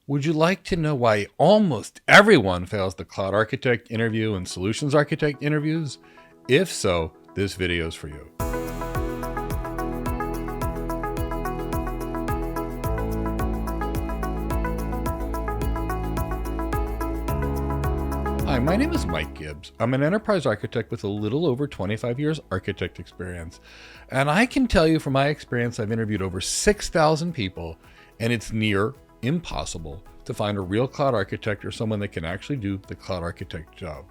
Would you like to know why almost everyone fails the Cloud Architect interview and Solutions Architect interviews? If so, this video is for you. Hi, my name is Mike Gibbs. I'm an enterprise architect with a little over 25 years architect experience. And I can tell you from my experience, I've interviewed over 6,000 people, and it's near impossible to find a real cloud architect or someone that can actually do the cloud architect job.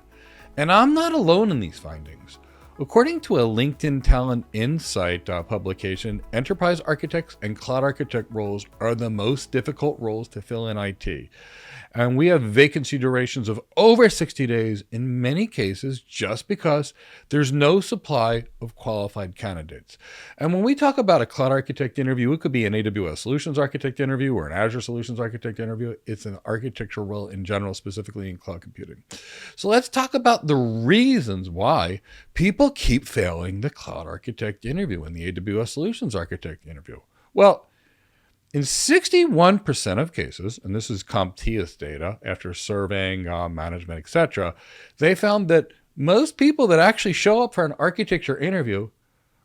And I'm not alone in these findings. According to a LinkedIn Talent Insight publication, enterprise architects and cloud architect roles are the most difficult roles to fill in IT. And we have vacancy durations of over 60 days in many cases just because there's no supply of qualified candidates. And when we talk about a cloud architect interview, it could be an AWS Solutions Architect interview or an Azure Solutions Architect interview. It's an architectural role in general, specifically in cloud computing. So let's talk about the reasons why people keep failing the cloud architect interview and the AWS Solutions Architect interview. Well, in 61% of cases, and this is CompTIA's data after surveying management, etc., they found that most people that actually show up for an architecture interview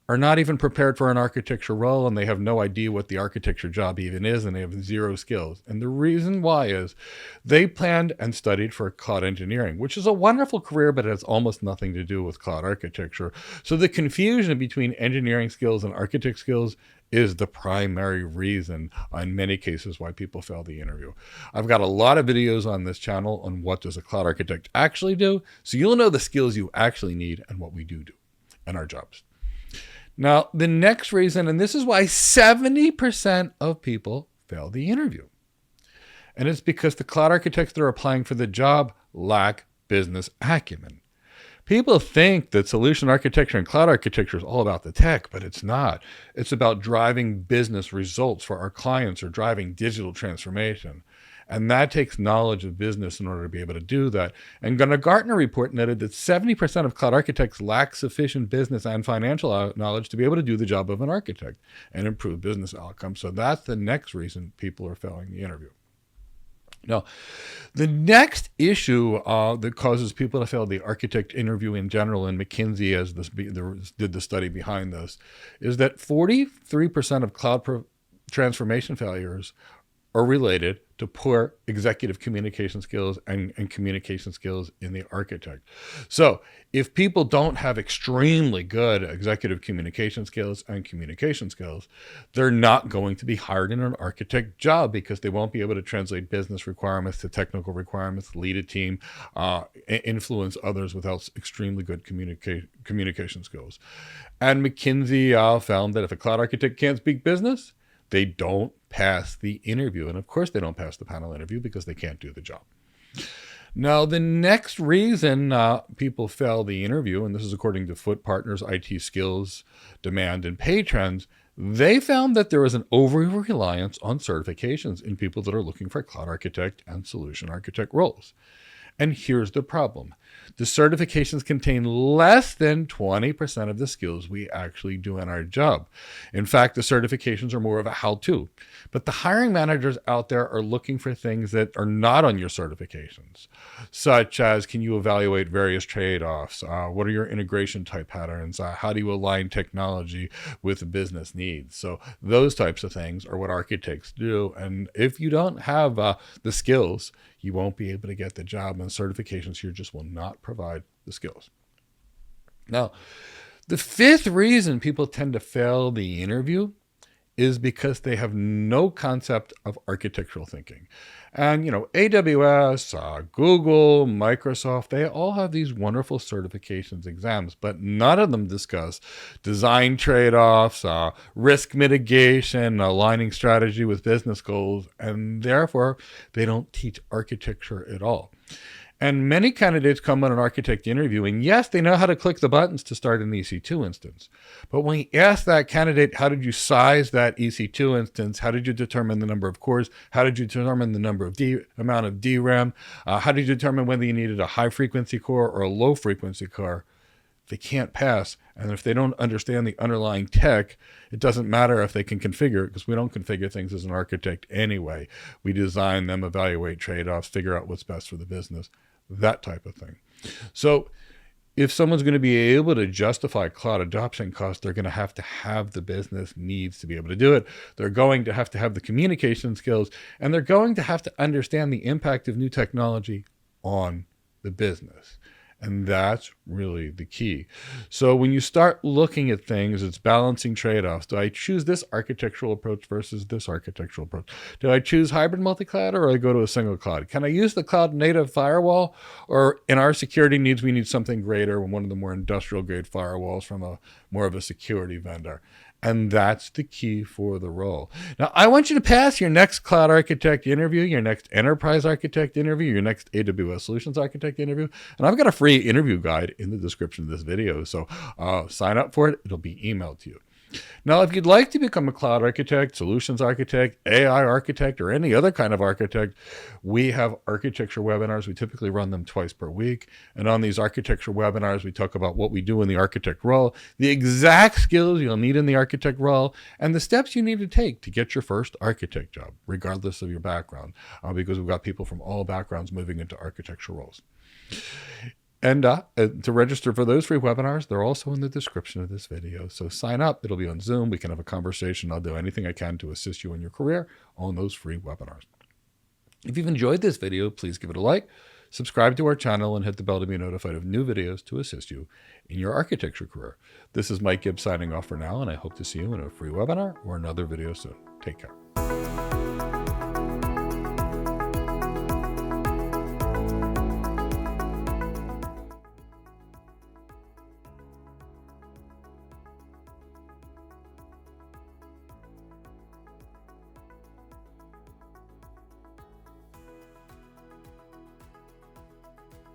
are not even prepared for an architecture role, and they have no idea what the architecture job even is, and they have zero skills. And the reason why is they planned and studied for cloud engineering, which is a wonderful career, but it has almost nothing to do with cloud architecture. So the confusion between engineering skills and architect skills is the primary reason in many cases why people fail the interview. I've got a lot of videos on this channel on what does a cloud architect actually do, so you'll know the skills you actually need and what we do in our jobs. Now, the next reason, and this is why 70% of people fail the interview, and it's because the cloud architects that are applying for the job lack business acumen. People think that solution architecture and cloud architecture is all about the tech, but it's not. It's about driving business results for our clients or driving digital transformation. And that takes knowledge of business in order to be able to do that. And a Gartner report noted that 70% of cloud architects lack sufficient business and financial knowledge to be able to do the job of an architect and improve business outcomes. So that's the next reason people are failing the interview. Now, the next issue that causes people to fail the architect interview in general, and McKinsey did the study behind this, is that 43% of cloud transformation failures are related to poor executive communication skills and communication skills in the architect. So if people don't have extremely good executive communication skills and communication skills, they're not going to be hired in an architect job because they won't be able to translate business requirements to technical requirements, lead a team, influence others without extremely good communication skills. And McKinsey found that if a cloud architect can't speak business, they don't pass the interview. And of course, they don't pass the panel interview because they can't do the job. Now, the next reason people fail the interview, and this is according to Foot Partners IT Skills, Demand, and Pay Trends, they found that there is an over-reliance on certifications in people that are looking for cloud architect and solution architect roles. And here's the problem. The certifications contain less than 20% of the skills we actually do in our job. In fact, the certifications are more of a how-to. But the hiring managers out there are looking for things that are not on your certifications, such as can you evaluate various trade-offs? What are your integration type patterns? How do you align technology with business needs? So those types of things are what architects do. And if you don't have the skills, you won't be able to get the job, and certifications here just will not provide the skills. Now, the fifth reason people tend to fail the interview is because they have no concept of architectural thinking. And, AWS, Google, Microsoft, they all have these wonderful certifications exams, but none of them discuss design trade-offs, risk mitigation, aligning strategy with business goals, and therefore they don't teach architecture at all. And many candidates come on an architect interview, and yes, they know how to click the buttons to start an EC2 instance. But when you ask that candidate, how did you size that EC2 instance? How did you determine the number of cores? How did you determine the number of amount of DRAM? How did you determine whether you needed a high frequency core or a low frequency core? they can't pass. And if they don't understand the underlying tech, it doesn't matter if they can configure it, because we don't configure things as an architect anyway. We design them, evaluate trade-offs, figure out what's best for the business, that type of thing. So if someone's going to be able to justify cloud adoption costs, they're going to have the business needs to be able to do it. They're going to have the communication skills, and they're going to have to understand the impact of new technology on the business. And that's really the key. So when you start looking at things, it's balancing trade-offs. Do I choose this architectural approach versus this architectural approach? Do I choose hybrid multi-cloud, or I go to a single cloud? Can I use the cloud native firewall, or in our security needs, we need something greater, one of the more industrial grade firewalls from a more of a security vendor? And that's the key for the role. Now, I want you to pass your next cloud architect interview, your next enterprise architect interview, your next AWS Solutions Architect interview. And I've got a free interview guide in the description of this video. So sign up for it. It'll be emailed to you. Now, if you'd like to become a cloud architect, solutions architect, AI architect, or any other kind of architect, we have architecture webinars. We typically run them twice per week. And on these architecture webinars, we talk about what we do in the architect role, the exact skills you'll need in the architect role, and the steps you need to take to get your first architect job, regardless of your background, because we've got people from all backgrounds moving into architecture roles. And to register for those free webinars, they're also in the description of this video. So sign up. It'll be on Zoom. We can have a conversation. I'll do anything I can to assist you in your career on those free webinars. If you've enjoyed this video, please give it a like, subscribe to our channel, and hit the bell to be notified of new videos to assist you in your architecture career. This is Mike Gibbs signing off for now, and I hope to see you in a free webinar or another video soon. Take care.